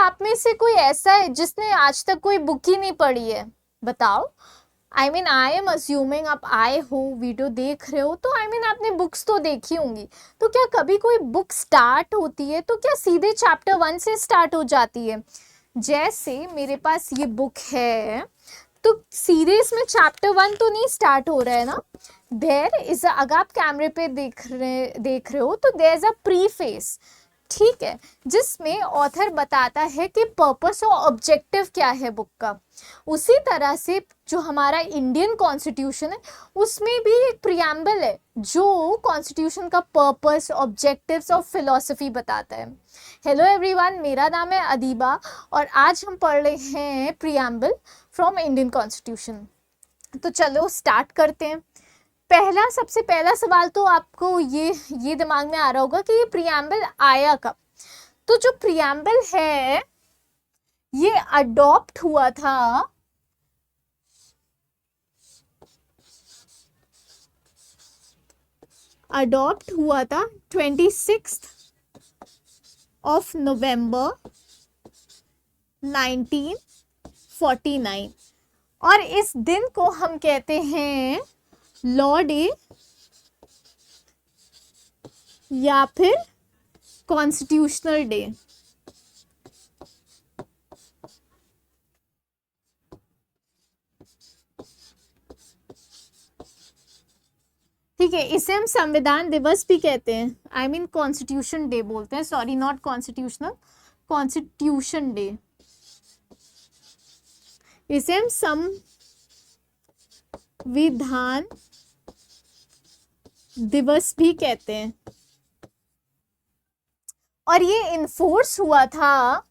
आप में से कोई ऐसा है जिसने आज तक कोई बुक ही नहीं पढ़ी है? बताओ। आई एम अज्यूमिंग आप आए हो, वीडियो देख रहे हो, तो आपने बुक्स तो देखी होंगी। तो क्या कभी कोई बुक स्टार्ट होती है तो क्या सीधे चैप्टर 1 से स्टार्ट हो जाती है? जैसे मेरे पास ये बुक है, तो सीधे इसमें चैप्टर 1 तो नहीं स्टार्ट हो रहा है ना। देयर इज, अगर आप कैमरे पे देख रहे हो तो देयर इज अ प्रीफेस, ठीक है, जिसमें ऑथर बताता है कि पर्पस और ऑब्जेक्टिव क्या है बुक का। उसी तरह से जो हमारा इंडियन कॉन्स्टिट्यूशन है उसमें भी एक प्रियम्बल है जो कॉन्स्टिट्यूशन का पर्पस, ऑब्जेक्टिव्स और फिलॉसफी बताता है। हेलो एवरीवन, मेरा नाम है अदीबा और आज हम पढ़ रहे हैं प्रियम्बल फ्रॉम इंडियन कॉन्स्टिट्यूशन। तो चलो स्टार्ट करते हैं। सबसे पहला सवाल तो आपको ये दिमाग में आ रहा होगा कि ये प्रियम्बल आया कब। तो जो प्रियम्बल है ये अडॉप्ट हुआ था 26 नवंबर 1949 और इस दिन को हम कहते हैं लॉ डे या फिर कॉन्स्टिट्यूशनल डे। ठीक है, इसे हम संविधान दिवस भी कहते हैं, कॉन्स्टिट्यूशन डे बोलते हैं, sorry not constitutional, constitution day. इसे हम संविधान दिवस भी कहते हैं और ये इन्फोर्स हुआ था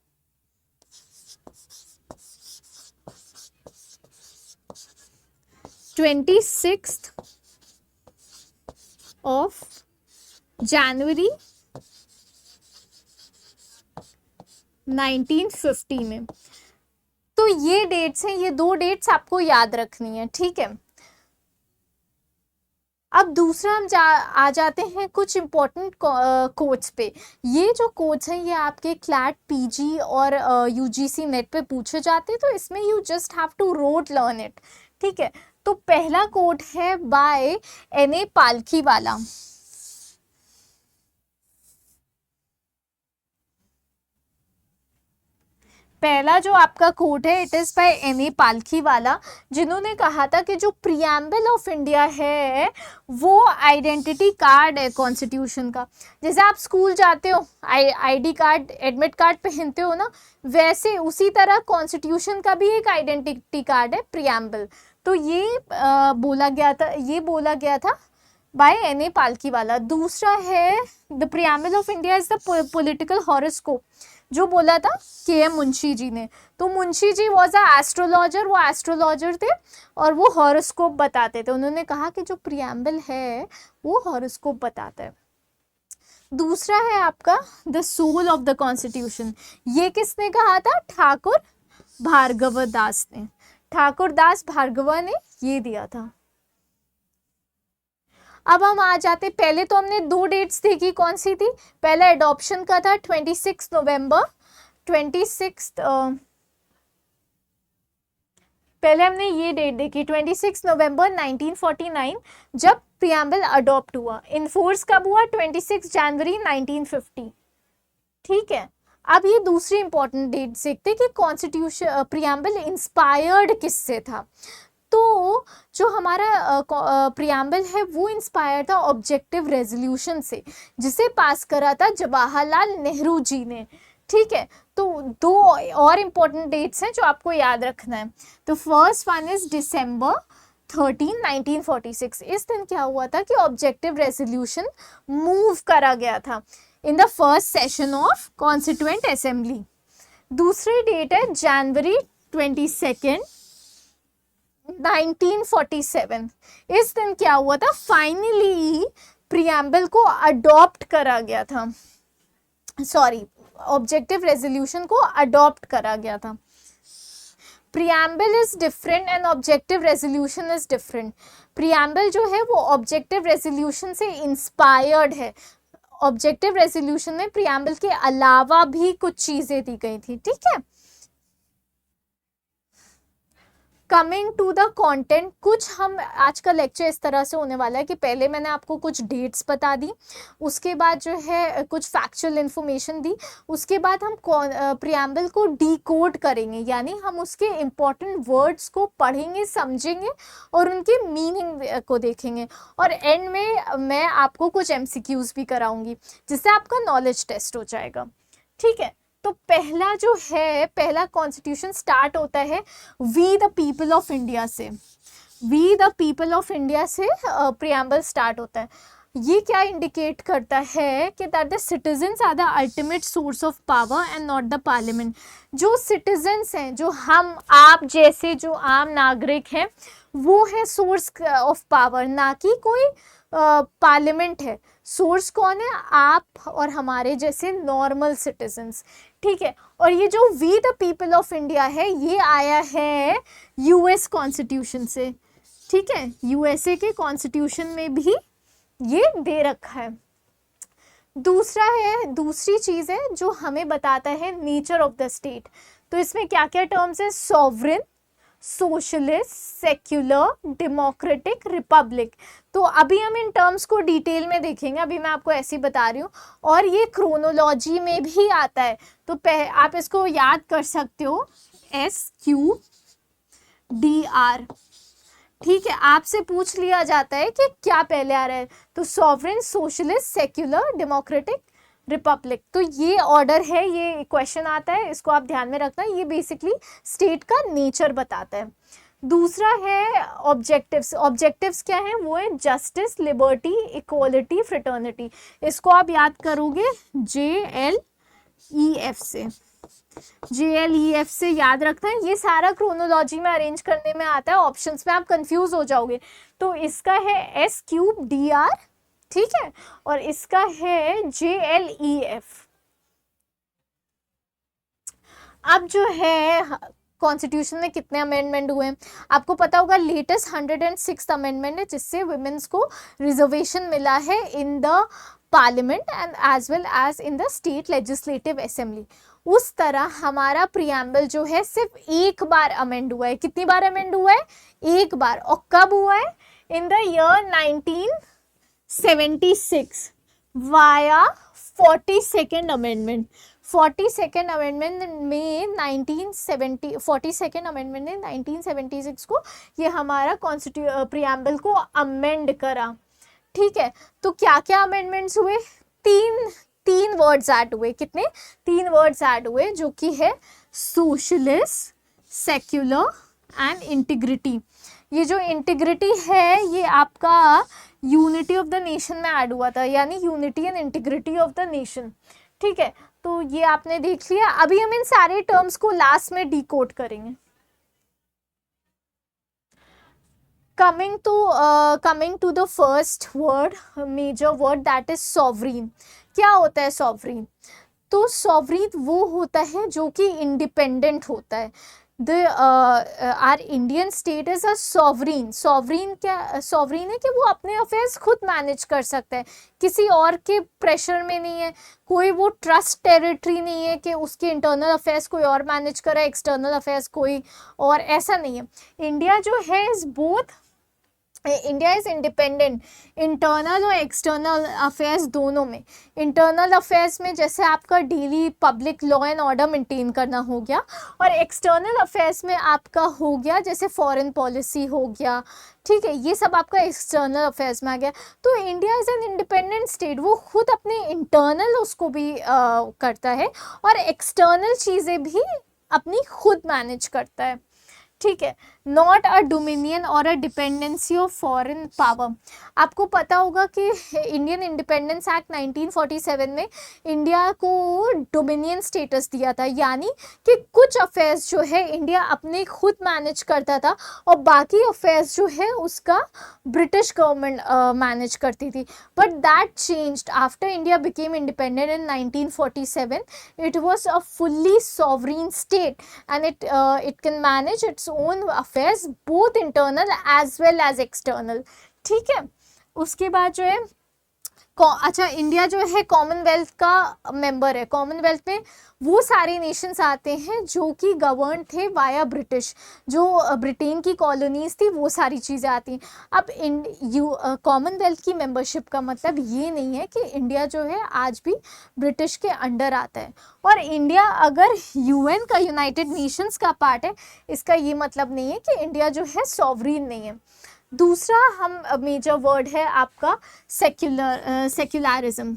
26 जनवरी 1950 में। तो ये डेट्स हैं, ये 2 डेट्स आपको याद रखनी है, ठीक है। अब दूसरा हम आ जाते हैं कुछ इंपॉर्टेंट कोड्स पे। ये जो कोड्स हैं ये आपके क्लैट, पीजी और यूजीसी नेट पे पूछे जाते हैं, तो इसमें you just have to rote learn it, ठीक है। तो पहला कोड है बाय एन.ए. पालखीवाला। पहला जो आपका कोड है इट इज बाय एन.ए. पालखीवाला, जिन्होंने कहा था कि जो प्रियम्बल ऑफ इंडिया है वो आइडेंटिटी कार्ड है कॉन्स्टिट्यूशन का। जैसे आप स्कूल जाते हो, आईडी कार्ड, एडमिट कार्ड पहनते हो ना, वैसे उसी तरह कॉन्स्टिट्यूशन का भी एक आइडेंटिटी कार्ड है प्रियम्बल। तो ये बोला गया था बाय एन.ए. पालखीवाला। दूसरा है the preamble of India is the political horoscope, जो बोला था के.एम. मुंशी जी ने। तो Munshi ji was a astrologer, वो एस्ट्रोलॉजर थे और वो हॉरोस्कोप बताते थे। उन्होंने कहा कि जो प्रियम्बल है वो हॉरोस्कोप बताता है। दूसरा है आपका the soul of the constitution. ये किसने कहा था? ठाकुर भार्गव दास ने। ठाकुर दास भार्गव ने ये दिया था। अब हम आ जाते, पहले तो हमने 2 डेट्स देखी, कौन सी थी? पहला एडॉप्शन का था 26 नवंबर, पहले हमने ये डेट देखी 26 नवंबर 1949 जब प्रियम्बल अडॉप्ट हुआ। इनफोर्स कब हुआ? 26 जनवरी 1950, ठीक है। अब ये दूसरी इंपॉर्टेंट डेट देखते कि कॉन्स्टिट्यूशन प्रियम्बल इंस्पायर्ड किससे था। तो जो हमारा प्रियम्बल है वो इंस्पायर था ऑब्जेक्टिव रेजोल्यूशन से, जिसे पास करा था जवाहरलाल नेहरू जी ने, ठीक है। तो 2 और इम्पोर्टेंट डेट्स हैं जो आपको याद रखना है। तो फर्स्ट वन इज December 13, 1946। इस दिन क्या हुआ था कि ऑब्जेक्टिव रेजोल्यूशन मूव करा गया था in the first session of constituent assembly. दूसरी डेट है जनवरी 22, 1947। इस दिन क्या हुआ था? फाइनली प्रियम्बल को अडॉप्ट करा गया था, सॉरी ऑब्जेक्टिव रेजोल्यूशन को अडॉप्ट करा गया था। Preamble is different and objective resolution is different. Preamble जो है वो ऑब्जेक्टिव रेजोल्यूशन से इंस्पायर्ड है ऑब्जेक्टिव रेजोल्यूशन में प्रियम्बल के अलावा भी कुछ चीजें दी गई थी, ठीक है। कमिंग टू द कंटेंट, कुछ हम आज का लेक्चर इस तरह से होने वाला है कि पहले मैंने आपको कुछ डेट्स बता दी, उसके बाद जो है कुछ फैक्चुअल इंफॉर्मेशन दी, उसके बाद हम प्रियम्बल को डिकोड करेंगे, यानी हम उसके इम्पोर्टेंट वर्ड्स को पढ़ेंगे, समझेंगे और उनकी मीनिंग को देखेंगे, और एंड में मैं आपको कुछ एमसीक्यूज भी कराऊंगी जिससे आपका नॉलेज टेस्ट हो जाएगा, ठीक है। तो पहला जो है, पहला कॉन्स्टिट्यूशन स्टार्ट होता है we the people of India से, we the people of India से प्रियम्बल स्टार्ट होता है। ये क्या इंडिकेट करता है कि that the citizens are the ultimate source of power and not the parliament. जो सिटीजन्स हैं, जो हम आप जैसे जो आम नागरिक हैं, वो है सोर्स ऑफ पावर, ना कि कोई पार्लियामेंट है। सोर्स कौन है? आप और हमारे जैसे नॉर्मल सिटीजन्स, ठीक है। और ये जो we the people of India है, ये आया है यूएस कॉन्स्टिट्यूशन से, ठीक है। यूएसए के कॉन्स्टिट्यूशन में भी ये दे रखा है। दूसरा है, दूसरी चीज है जो हमें बताता है नेचर ऑफ द स्टेट। तो इसमें क्या क्या टर्म्स है? Sovereign, socialist, secular, democratic, Republic. तो अभी हम इन टर्म्स को डिटेल में देखेंगे, अभी मैं आपको ऐसे ही बता रही हूँ, और ये क्रोनोलॉजी में भी आता है। तो आप इसको याद कर सकते हो, SQDR, ठीक है। आपसे पूछ लिया जाता है कि क्या पहले आ रहा है, तो sovereign, socialist, secular, democratic, Republic. तो ये ऑर्डर है, ये क्वेश्चन आता है, इसको आप ध्यान में रखना। ये बेसिकली स्टेट का नेचर बताता है। दूसरा है ऑब्जेक्टिव्स। ऑब्जेक्टिव्स क्या है? वो है जस्टिस, लिबर्टी, इक्वालिटी, फ्रेटर्निटी। इसको आप याद करोगे JLEF से, JLEF से याद रखना है। ये सारा क्रोनोलॉजी में अरेंज करने में आता है, ऑप्शंस में आप कंफ्यूज हो जाओगे। तो इसका है SQDR, ठीक है, और इसका है JLEF। अब जो है कॉन्स्टिट्यूशन में कितने अमेंडमेंट हुए हैं आपको पता होगा। लेटेस्ट 106th अमेंडमेंट है, जिससे वुमेन्स को रिजर्वेशन मिला है in the parliament and as well as in the state legislative assembly. उस तरह हमारा प्रियम्बल जो है सिर्फ एक बार अमेंड हुआ है। कितनी बार अमेंड हुआ है? एक बार। और कब हुआ है? In the year 1976 via 42nd amendment. 42nd amendment में 42nd अमेंडमेंट ने 1976 को ये हमारा प्रियम्बल को अमेंड करा, ठीक है। तो क्या क्या अमेंडमेंट्स हुए? तीन वर्ड्स ऐड हुए। कितने? 3 वर्ड्स ऐड हुए, जो कि है सोशलिस्ट, सेक्युलर एंड इंटीग्रिटी। ये जो इंटीग्रिटी है, ये आपका यूनिटी ऑफ द नेशन में ऐड हुआ था, यानी unity and integrity of the nation, ठीक है। तो ये आपने देख लिया। अभी हम इन सारे टर्म्स को लास्ट में डिकोड करेंगे। Coming to the first word, major word, that is sovereign. क्या होता है सॉवरीन? तो सॉवरीन वो होता है जो कि इंडिपेंडेंट होता है। Our Indian state is a sovereign. Sovereign क्या? सॉवरीन है कि वो अपने अफेयर्स खुद मैनेज कर सकता है, किसी और के प्रेशर में नहीं है। कोई वो ट्रस्ट टेरिटरी नहीं है कि उसके इंटरनल अफेयर्स कोई और मैनेज करे, एक्सटर्नल अफेयर्स कोई और, ऐसा नहीं है। इंडिया जो है is both, India is independent internal और एक्सटर्नल अफेयर्स दोनों में। इंटरनल अफेयर्स में जैसे आपका daily public law and order maintain करना हो गया, और एक्सटर्नल अफेयर्स में आपका हो गया जैसे फॉरेन पॉलिसी हो गया, ठीक है। ये सब आपका एक्सटर्नल अफेयर्स में आ गया। तो India is an independent state, वो खुद अपने इंटरनल उसको भी करता है और एक्सटर्नल चीज़ें भी अपनी खुद मैनेज करता है, ठीक है। नॉट अ डोमिनियन और a dependency of foreign power. आपको पता होगा कि इंडियन इंडिपेंडेंस एक्ट 1947 में इंडिया को डोमिनियन स्टेटस दिया था, यानी कि कुछ अफेयर्स जो है इंडिया अपने खुद मैनेज करता था और बाकी अफेयर्स जो है उसका ब्रिटिश गवर्नमेंट मैनेज करती थी। But that changed after India became independent in 1947. It was a fully sovereign state and it can manage its own affairs both internal as well as external, ठीक है। उसके बाद जो है अच्छा, इंडिया जो है कॉमनवेल्थ का मेंबर है। कॉमनवेल्थ में वो सारे नेशंस आते हैं जो कि गवर्न थे वाया ब्रिटिश, जो ब्रिटेन की कॉलोनीज थी, वो सारी चीज़ें आती हैं। अब कॉमनवेल्थ की मेंबरशिप का मतलब ये नहीं है कि इंडिया जो है आज भी ब्रिटिश के अंडर आता है, और इंडिया अगर यूएन का, यूनाइटेड नेशंस का पार्ट है, इसका ये मतलब नहीं है कि इंडिया जो है सॉवरीन नहीं है। दूसरा हम मेजर वर्ड है आपका सेक्युलरिज्म।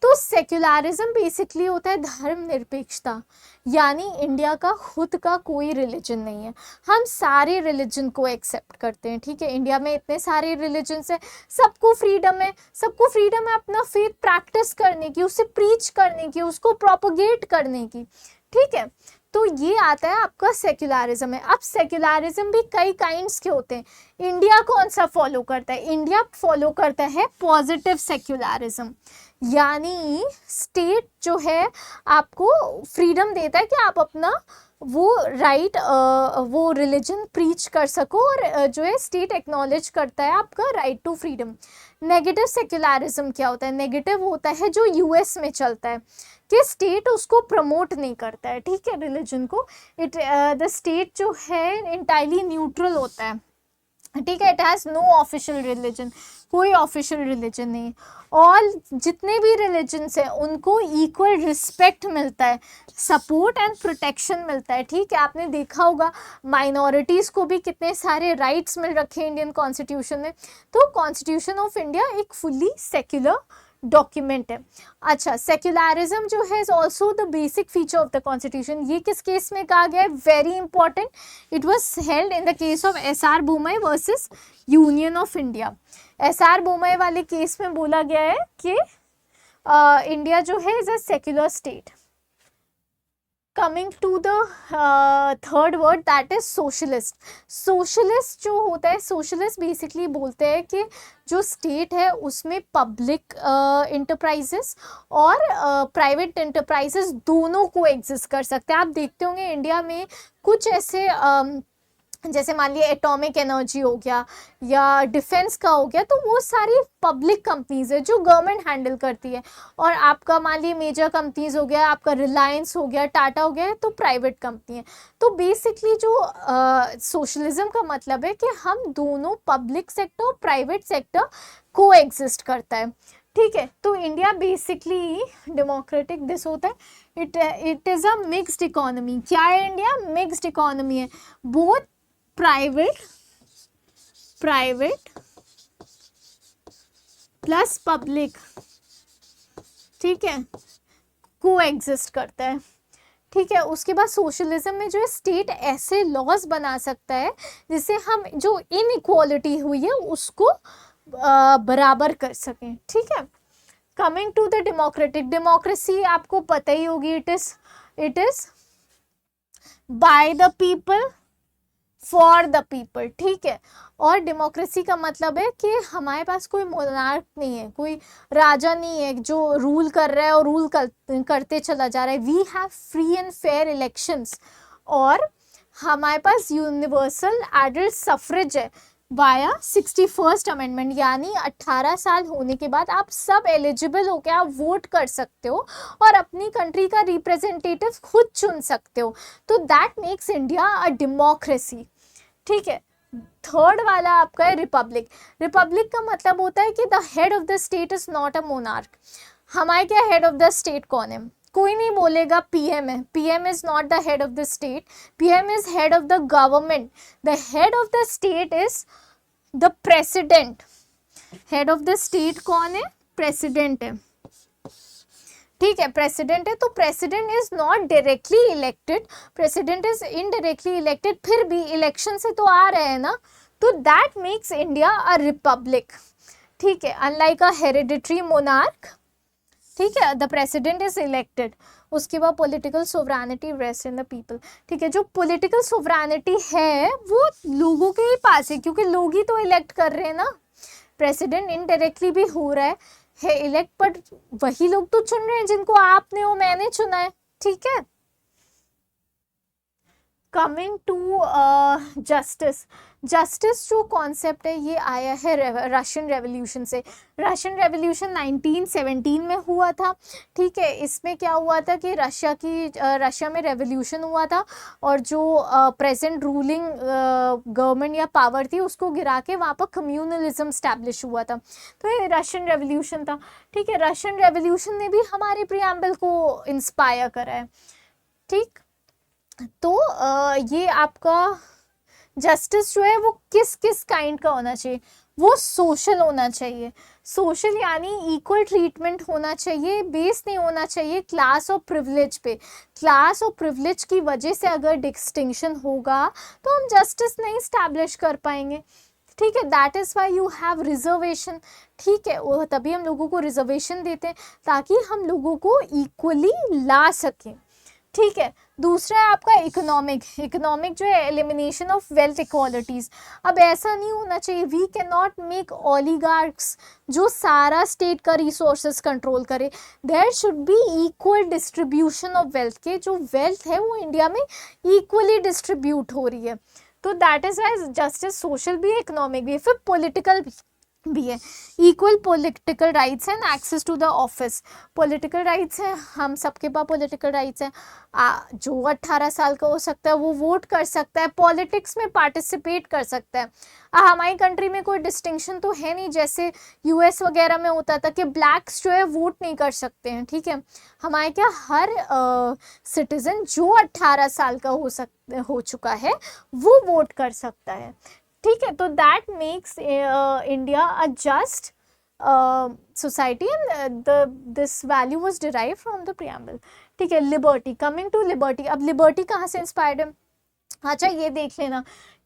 तो सेक्युलरिज्म बेसिकली होता है धर्मनिरपेक्षता, यानी इंडिया का खुद का कोई रिलीजन नहीं है, हम सारे रिलीजन को एक्सेप्ट करते हैं। ठीक है, इंडिया में इतने सारे रिलीजन्स हैं, सबको फ्रीडम है, सबको फ्रीडम है अपना फेथ प्रैक्टिस करने की, उसे प्रीच करने की, उसको प्रोपोगेट करने की। ठीक है, तो ये आता है आपका सेक्युलरिज्म है। अब सेक्युलरिज्म भी कई काइंड्स के होते हैं। इंडिया कौन सा फॉलो करता है? इंडिया फॉलो करता है पॉजिटिव सेक्युलरिज्म, यानी स्टेट जो है आपको फ्रीडम देता है कि आप अपना वो राइट वो रिलीजन प्रीच कर सको, और जो है स्टेट एक्नॉलेज करता है आपका right to freedom. Negative secularism क्या होता है? नेगेटिव होता है जो यूएस में चलता है कि स्टेट उसको प्रमोट नहीं करता है, ठीक है, रिलीजन को। द स्टेट जो है इंटायरली न्यूट्रल होता है, ठीक है, it has no official religion, कोई ऑफिशियल रिलीजन नहीं। और जितने भी रिलीजन्स हैं उनको इक्वल रिस्पेक्ट मिलता है, सपोर्ट एंड प्रोटेक्शन मिलता है। ठीक है, आपने देखा होगा माइनॉरिटीज़ को भी कितने सारे राइट्स मिल रखे हैं इंडियन कॉन्स्टिट्यूशन में। तो कॉन्स्टिट्यूशन ऑफ इंडिया एक फुल्ली सेक्युलर डॉक्यूमेंट है। अच्छा, सेक्युलरिज्म जो है is also the basic feature of the constitution. ये किस केस में कहा गया है? Very important, it was held in the case of SR Bommai versus union of India. SR Bommai वाले केस में बोला गया है कि इंडिया जो है is a secular state. Coming to the third word, that is socialist. Socialist जो होता है, सोशलिस्ट बेसिकली बोलते हैं कि जो स्टेट है उसमें पब्लिक इंटरप्राइजेस और प्राइवेट इंटरप्राइजेस दोनों को एग्जिस्ट कर सकते हैं। आप देखते होंगे इंडिया में कुछ ऐसे जैसे मान लिया एटॉमिक एनर्जी हो गया या डिफेंस का हो गया, तो वो सारी पब्लिक कंपनीज है जो गवर्नमेंट हैंडल करती है। और आपका मान लिया मेजर कंपनीज हो गया, आपका रिलायंस हो गया, टाटा हो गया, तो प्राइवेट कंपनी है। तो बेसिकली जो सोशलिज्म का मतलब है कि हम दोनों पब्लिक सेक्टर और प्राइवेट सेक्टर को एग्जिस्ट करता है। ठीक है, तो इंडिया बेसिकली डेमोक्रेटिक दिस होता है, it is a mixed economy. क्या है इंडिया? मिक्स्ड इकोनॉमी है, बोथ प्राइवेट प्लस पब्लिक, ठीक है, को एग्जिस्ट करता है। ठीक है, उसके बाद सोशलिज्म में जो है स्टेट ऐसे लॉज बना सकता है जिससे हम जो इनइक्वालिटी हुई है उसको बराबर कर सकें। ठीक है, coming to the democratic, democracy आपको पता ही होगी, it is by the people for the people. ठीक है, और डेमोक्रेसी का मतलब है कि हमारे पास कोई मोनार्क नहीं है, कोई राजा नहीं है जो रूल कर रहा है और रूल करते चला जा रहा है। We have free and fair elections, और हमारे पास यूनिवर्सल एडल्ट सफरेज है वाया 61st अमेंडमेंट, यानी 18 साल होने के बाद आप सब एलिजिबल हो के आप वोट कर सकते हो और अपनी कंट्री का रिप्रेजेंटेटिव खुद चुन सकते हो। तो that makes India a democracy. ठीक है, थर्ड वाला आपका है रिपब्लिक। रिपब्लिक का मतलब होता है कि the head of the state is not a monarch. हमारे क्या हेड ऑफ द स्टेट कौन है? कोई नहीं बोलेगा पीएम है, PM is not the head of the state, PM is head of the government. The head of the state is the president. Head of the state कौन है? President है। ठीक है, प्रेसिडेंट है, तो president is not directly elected, president is indirectly elected, फिर भी election से तो आ रहे हैं ना, तो that makes India a republic. ठीक है, अनलाइक अ हेरिडिटरी मोनार्क। ठीक है, द प्रेसिडेंट इज इलेक्टेड। उसके बाद political sovereignty rest in the people. ठीक है, जो पॉलिटिकल सोवरेनिटी है वो लोगों के ही पास है, क्योंकि लोग ही तो इलेक्ट कर रहे हैं ना। प्रेसिडेंट इनडायरेक्टली भी हो रहा है इलेक्ट, बट वही लोग तो चुन रहे हैं जिनको आपने और मैंने चुना है। ठीक है, कमिंग टू जस्टिस, जस्टिस जो कॉन्सेप्ट है ये आया है रशियन रेवोल्यूशन से। रशियन रेवोल्यूशन 1917 में हुआ था, ठीक है। इसमें क्या हुआ था कि रशिया में रेवोल्यूशन हुआ था और जो प्रेजेंट रूलिंग गवर्नमेंट या पावर थी उसको गिरा के वहाँ पर कम्युनलिज्म स्टैब्लिश हुआ था, तो ये रशियन रेवोल्यूशन था, ठीक है। रशियन रेवोल्यूशन ने भी हमारे प्रियम्बल को इंस्पायर करा है, ठीक। तो ये आपका जस्टिस जो है वो किस किस काइंड का होना चाहिए, वो सोशल होना चाहिए। सोशल यानी इक्वल ट्रीटमेंट होना चाहिए, बेस नहीं होना चाहिए क्लास और प्रिविलेज पे। क्लास और प्रिविलेज की वजह से अगर डिस्टिंक्शन होगा तो हम जस्टिस नहीं स्टैब्लिश कर पाएंगे, ठीक है। That is why you have reservation, ठीक है। वो तभी हम लोगों को रिजर्वेशन देते हैं ताकि हम लोगों को इक्वली ला सकें, ठीक है। दूसरा है आपका इकोनॉमिक, इकोनॉमिक जो है एलिमिनेशन ऑफ वेल्थ इक्वालिटीज़। अब ऐसा नहीं होना चाहिए, we can not make oligarchs जो सारा स्टेट का रिसोर्सेज कंट्रोल करे। There should be equal distribution of wealth, के जो वेल्थ है वो इंडिया में इक्वली डिस्ट्रीब्यूट हो रही है। तो that is why justice social भी है, इकोनॉमिक भी है, फिर पॉलिटिकल भी है। Equal political rights and access to the office, political rights है, हम सबके पास पॉलिटिकल राइट्स है। जो 18 साल का हो सकता है वो वोट कर सकता है, पॉलिटिक्स में पार्टिसिपेट कर सकता है। हमारी कंट्री में कोई डिस्टिंक्शन तो है नहीं जैसे यूएस वगैरह में होता था कि ब्लैक्स जो है वोट नहीं कर सकते हैं, ठीक है। हमारे क्या हर सिटीजन जो 18 साल का हो चुका है वो वोट कर सकता है, ठीक है। तो that makes India a just society and this value was derived from the preamble, ठीक है। लिबर्टी, कमिंग टू लिबर्टी, अब लिबर्टी कहाँ से इंस्पायर्ड है? अच्छा ये देख लेना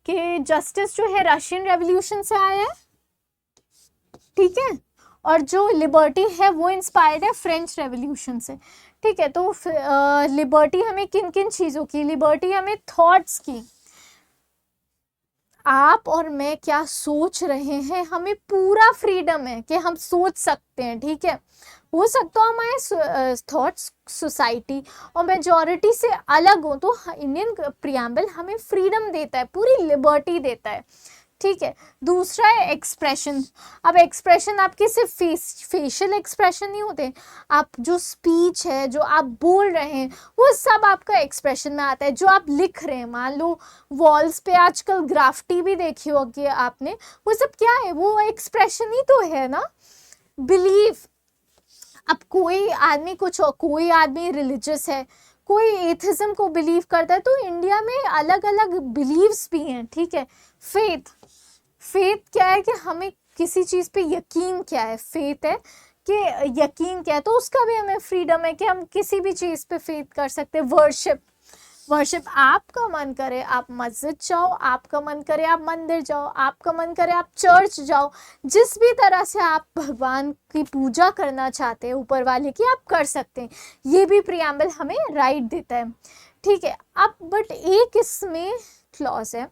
कि जस्टिस जो है रशियन रेवोल्यूशन से आया है, ठीक है, और जो लिबर्टी है वो इंस्पायर्ड है फ्रेंच रेवोल्यूशन से, ठीक है। तो लिबर्टी हमें किन किन चीज़ों की, लिबर्टी हमें थॉट्स की, आप और मैं क्या सोच रहे हैं, हमें पूरा फ्रीडम है कि हम सोच सकते हैं, ठीक है। हो सकता है हमारे थॉट्स सोसाइटी और मेजॉरिटी से अलग हो, तो इंडियन प्रियम्बल हमें फ्रीडम देता है, पूरी लिबर्टी देता है, ठीक है। दूसरा है एक्सप्रेशन। अब एक्सप्रेशन आपके सिर्फ फेशियल एक्सप्रेशन नहीं होते, आप जो स्पीच है, जो आप बोल रहे हैं, वो सब आपका एक्सप्रेशन में आता है। जो आप लिख रहे हैं, मान लो वॉल्स पे आजकल ग्राफिटी भी देखी होगी आपने, वो सब क्या है, वो एक्सप्रेशन ही तो है ना। बिलीफ, अब कोई आदमी रिलीजियस है, कोई एथिज्म को बिलीव करता है, तो इंडिया में अलग अलग बिलीव्स भी हैं, ठीक है। फेथ क्या है कि हमें किसी चीज़ पे यकीन क्या है, फेथ है कि यकीन क्या है, तो उसका भी हमें फ्रीडम है कि हम किसी भी चीज़ पे फेथ कर सकते हैं। वर्शिप आपका मन करे आप मस्जिद जाओ, आपका मन करे आप मंदिर जाओ, आपका मन करे आप चर्च जाओ, जिस भी तरह से आप भगवान की पूजा करना चाहते हैं ऊपर वाले की, आप कर सकते हैं। ये भी प्रियम्बल हमें राइट देता है, ठीक है। अब बट एक इसमें क्लॉज है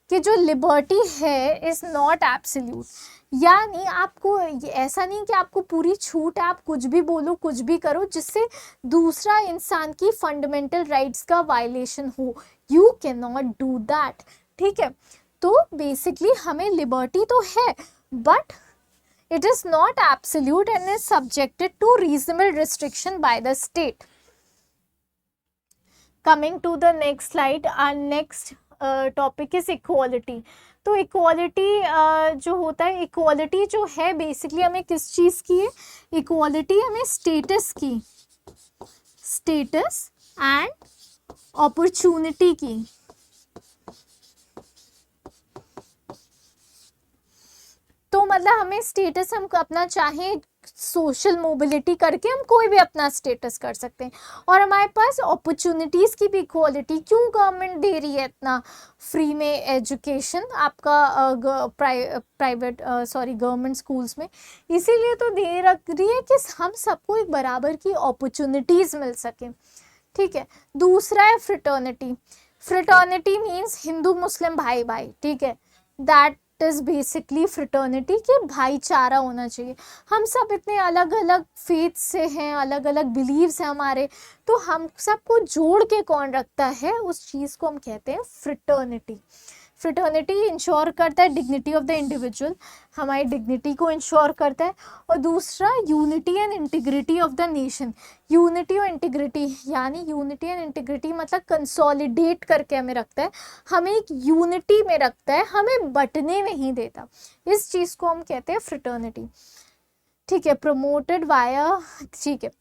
कि जो लिबर्टी है इज़ नॉट एब्सोल्यूट, यानी आपको ऐसा नहीं कि आपको पूरी छूट है, आप कुछ भी बोलो कुछ भी करो जिससे दूसरा इंसान की फंडामेंटल राइट्स का वायलेशन हो, you can not do that, ठीक है। तो बेसिकली हमें लिबर्टी तो है but it is not absolute and is subjected to reasonable restriction by the state. Coming to the next slide, our next topic is equality. तो equality जो होता है, इक्वालिटी जो है बेसिकली हमें किस चीज़ की है, इक्वालिटी हमें स्टेटस की, स्टेटस एंड अपॉर्चुनिटी की। तो मतलब हमें स्टेटस, हम अपना चाहें सोशल मोबिलिटी करके हम कोई भी अपना स्टेटस कर सकते हैं, और हमारे पास अपॉर्चुनिटीज़ की भी इक्वालिटी। क्यों गवर्नमेंट दे रही है इतना फ्री में एजुकेशन आपका गवर्नमेंट स्कूल्स में, इसीलिए तो दे रख रही है कि हम सबको एक बराबर की अपॉर्चुनिटीज़ मिल सके, ठीक है। दूसरा है फ्रेटर्निटी। फ्रेटर्निटी मीन्स हिंदू मुस्लिम भाई भाई, ठीक है। दैट इज बेसिकली फ्रिटर्निटी, कि भाईचारा होना चाहिए। हम सब इतने अलग अलग फेथ से हैं, अलग अलग बिलीव्स हैं हमारे, तो हम सबको जोड़ के कौन रखता है, उस चीज़ को हम कहते हैं फ्रिटर्निटी। फ्रिटर्निटी इंश्योर करता है डिग्निटी ऑफ द इंडिविजुअल, हमारी डिग्निटी को इंश्योर करता है। और दूसरा unity and integrity of the nation. Unity और इंटीग्रिटी, यानी यूनिटी एंड इंटीग्रिटी मतलब कंसोलिडेट करके हमें रखता है, हमें एक यूनिटी में रखता है, हमें बंटने नहीं देता। इस चीज़ को हम कहते हैं फ्रिटर्निटी। ठीक है, प्रमोटेड वाया, ठीक है,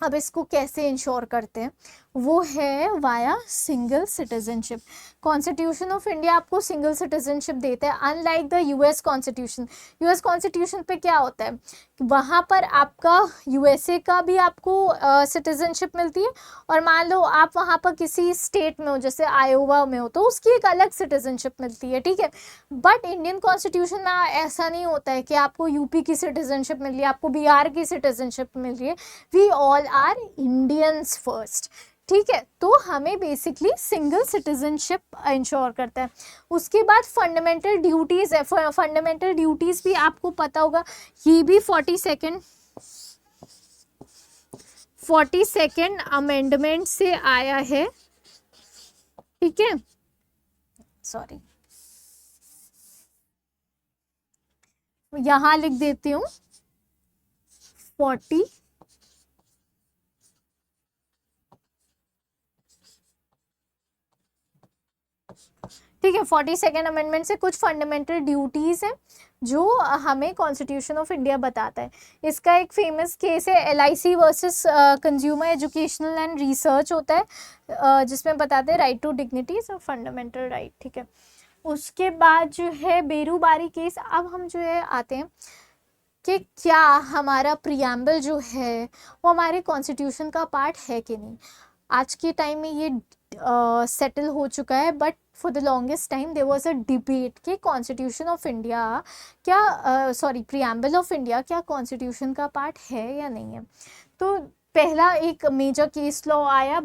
अब इसको कैसे इंश्योर करते हैं, वो है via single citizenship. Constitution of India आपको सिंगल सिटीजनशिप देता है, unlike the US constitution. US constitution पे क्या होता है, वहाँ पर आपका यूएसए का भी आपको सिटीजनशिप मिलती है, और मान लो आप वहाँ पर किसी स्टेट में हो, जैसे आयोवा में हो, तो उसकी एक अलग सिटीजनशिप मिलती है, ठीक है। बट इंडियन कॉन्स्टिट्यूशन में ऐसा नहीं होता है कि आपको यूपी की सिटीजनशिप मिल रही है, आपको बिहार की सिटीजनशिप मिल रही है। We all are Indians first, ठीक है। तो हमें बेसिकली सिंगल सिटीजनशिप इंश्योर करता है। उसके बाद फंडामेंटल ड्यूटीज़ है, फंडामेंटल ड्यूटीज़ भी आपको पता होगा, ये भी 42nd अमेंडमेंट से आया है, ठीक है। सॉरी, यहाँ लिख देती हूँ 40, ठीक है। 42nd अमेंडमेंट से कुछ फंडामेंटल ड्यूटीज़ हैं जो हमें कॉन्स्टिट्यूशन ऑफ इंडिया बताता है। इसका एक फेमस केस है LIC versus consumer educational and research होता है, जिसमें बताते हैं राइट टू डिग्निटीज और फंडामेंटल राइट, ठीक है। उसके बाद जो है बेरूबारी केस। अब हम जो है आते हैं कि क्या हमारा प्रियम्बल जो है वो हमारे कॉन्स्टिट्यूशन का पार्ट है कि नहीं। आज के टाइम में ये सेटल हो चुका है, but for the longest time there was a debate कि कॉन्स्टिट्यूशन ऑफ इंडिया क्या, सॉरी, प्रियम्बल ऑफ इंडिया क्या कॉन्स्टिट्यूशन का पार्ट है या नहीं है। तो पहला एक मेजर केस लॉ आया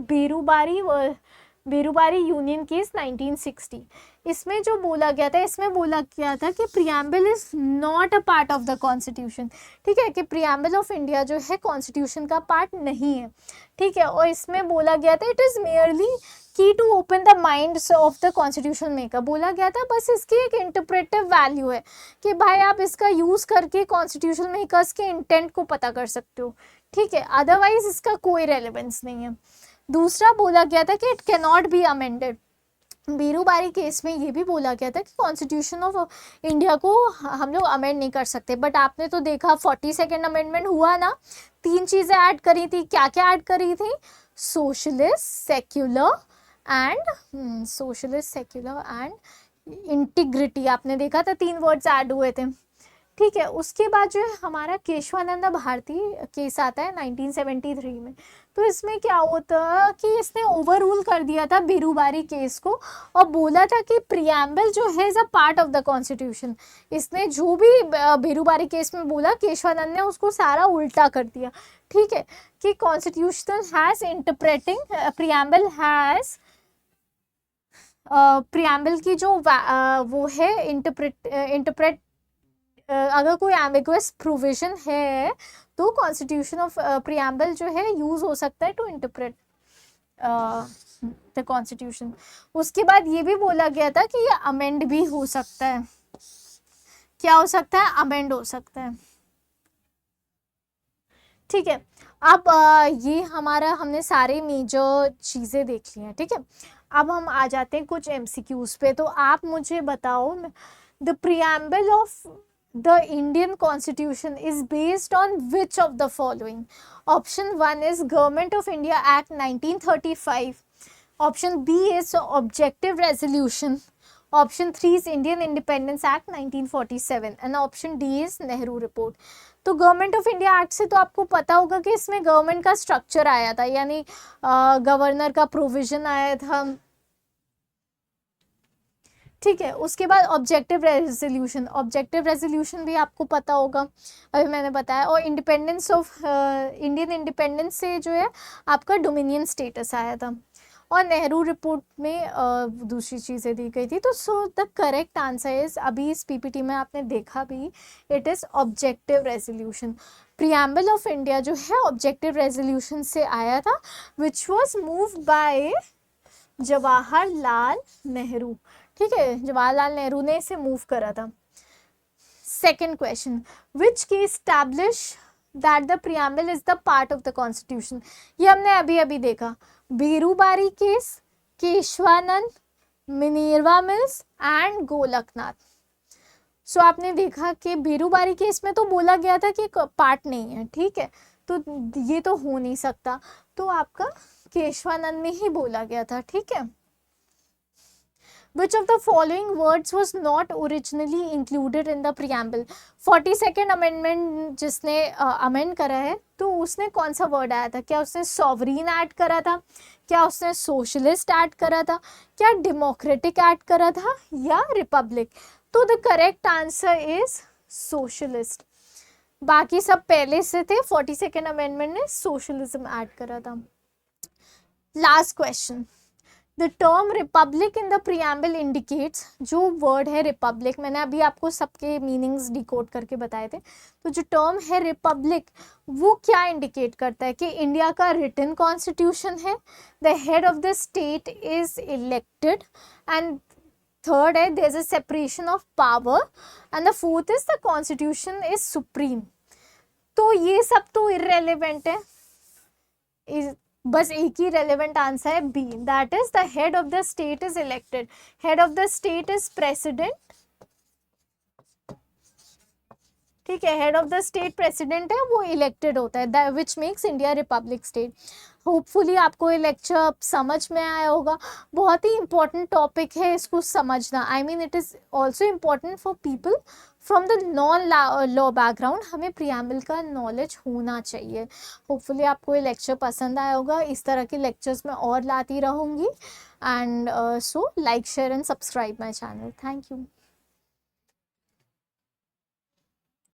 बेरूबारी यूनियन केस 1960। इसमें जो बोला गया था, इसमें बोला गया था कि preamble is not a part of the constitution, ठीक है, कि प्रियम्बल ऑफ इंडिया जो है कॉन्स्टिट्यूशन का पार्ट नहीं है, ठीक है। और इसमें बोला गया था it is merely key to open the minds of the constitution maker. बोला गया था बस इसकी एक इंटरप्रेटिव वैल्यू है कि भाई आप इसका यूज़ करके कॉन्स्टिट्यूशन मेकर्स के इंटेंट को पता कर सकते हो, ठीक है, अदरवाइज इसका कोई रेलेवेंस नहीं है। दूसरा बोला गया था कि it can not be amended. Berubari case में ये भी बोला गया था कि कॉन्स्टिट्यूशन ऑफ इंडिया को हम लोग अमेंड नहीं कर सकते, बट आपने तो देखा 42nd अमेंडमेंट हुआ ना, 3 चीज़ें ऐड करी थी। क्या क्या ऐड करी थी, सोशलिस्ट, सेक्युलर एंड इंटीग्रिटी। आपने देखा था 3 वर्ड्स ऐड हुए थे, ठीक है। उसके बाद जो है हमारा केशवानंद भारती केस आता है 1973 में। तो इसमें क्या होता कि इसने ओवर रूल कर दिया था बेरूबारी केस को और बोला था कि प्रियम्बल जो है is a part of the constitution. इसने जो भी बेरूबारी केस में बोला, केशवानंद ने उसको सारा उल्टा कर दिया, ठीक है, कि कॉन्स्टिट्यूशन हैज इंटरप्रेटिंग प्रियम्बल की जो वो है इंटरप्रेट अगर कोई एम्बिगुअस प्रोविजन है तो कॉन्स्टिट्यूशन ऑफ प्रियम्बल जो है यूज हो सकता है टू इंटरप्रेट द कॉन्स्टिट्यूशन। उसके बाद ये भी बोला गया था कि ये अमेंड भी हो सकता है। क्या हो सकता है, अमेंड हो सकता है, ठीक है। अब ये हमारा हमने सारे मेजर चीज़ें देख ली हैं, ठीक है। अब हम आ जाते हैं कुछ MCQs पे। तो आप मुझे बताओ, the preamble of the Indian Constitution is based on which of the following? Option 1 is Government of India Act 1935. Option B is Objective Resolution. Option 3 is Indian Independence Act 1947 and option D is Nehru Report. तो government of India act से तो आपको पता होगा कि इसमें government का structure आया था, यानी गवर्नर का प्रोविजन आया था, ठीक है। उसके बाद ऑब्जेक्टिव रेजोल्यूशन भी आपको पता होगा, अभी मैंने बताया। और इंडियन इंडिपेंडेंस से जो है आपका डोमिनियन स्टेटस आया था। और नेहरू रिपोर्ट में दूसरी चीज़ें दी गई थी। तो so the correct answer is, अभी इस पीपीटी में आपने देखा भी, it is objective resolution. Preamble of India जो है ऑब्जेक्टिव रेजोल्यूशन से आया था, which was move by Jawaharlal Nehru. ठीक है, जवाहरलाल नेहरू ने इसे मूव करा था। Second question, which case establish that the preamble is the part of the constitution. ये हमने अभी अभी देखा, Berubari case, Kesavananda, Minerva Mills and Golaknath. सो आपने देखा कि बीरूबारी केस में तो बोला गया था कि पार्ट नहीं है, ठीक है, तो ये तो हो नहीं सकता, तो आपका केशवानंद में ही बोला गया था, ठीक है। Which of the following words was not originally included in the preamble? 42nd amendment जिसने अमेंड करा है, तो उसने कौन सा वर्ड आया था? क्या उसने सॉवरीन ऐड करा था, क्या उसने सोशलिस्ट ऐड करा था, क्या डेमोक्रेटिक ऐड करा था, या रिपब्लिक? तो the correct answer is socialist. बाकी सब पहले से थे, 42nd अमेंडमेंट ने सोशलिज्म ऐड करा था। Last question, the term Republic in the preamble indicates, जो वर्ड है रिपब्लिक, मैंने अभी आपको सबके मीनिंग्स डिकोड करके बताए थे, तो जो टर्म है रिपब्लिक वो क्या इंडिकेट करता है? कि इंडिया का रिटन कॉन्स्टिट्यूशन है, the head of the state is elected, and third है there is a separation of power, and the fourth is the constitution is supreme. तो ये सब तो इररेलेवेंट है, बस एक ही रेलेवेंट आंसर है B, that is the head of the state is elected. Head of the state is president, ठीक है, head of the state president है, वो इलेक्टेड होता है, which makes India Republic state. Hopefully आपको ये लेक्चर समझ में आया होगा। बहुत ही इंपॉर्टेंट टॉपिक है, इसको समझना। I mean it is also important for people from the non law background. हमें प्रियम्बल का नॉलेज होना चाहिए। होपफुली आपको ये लेक्चर पसंद आया होगा। इस तरह के लेक्चर्स मैं और लाती रहूँगी। And so like share and subscribe my channel. Thank you.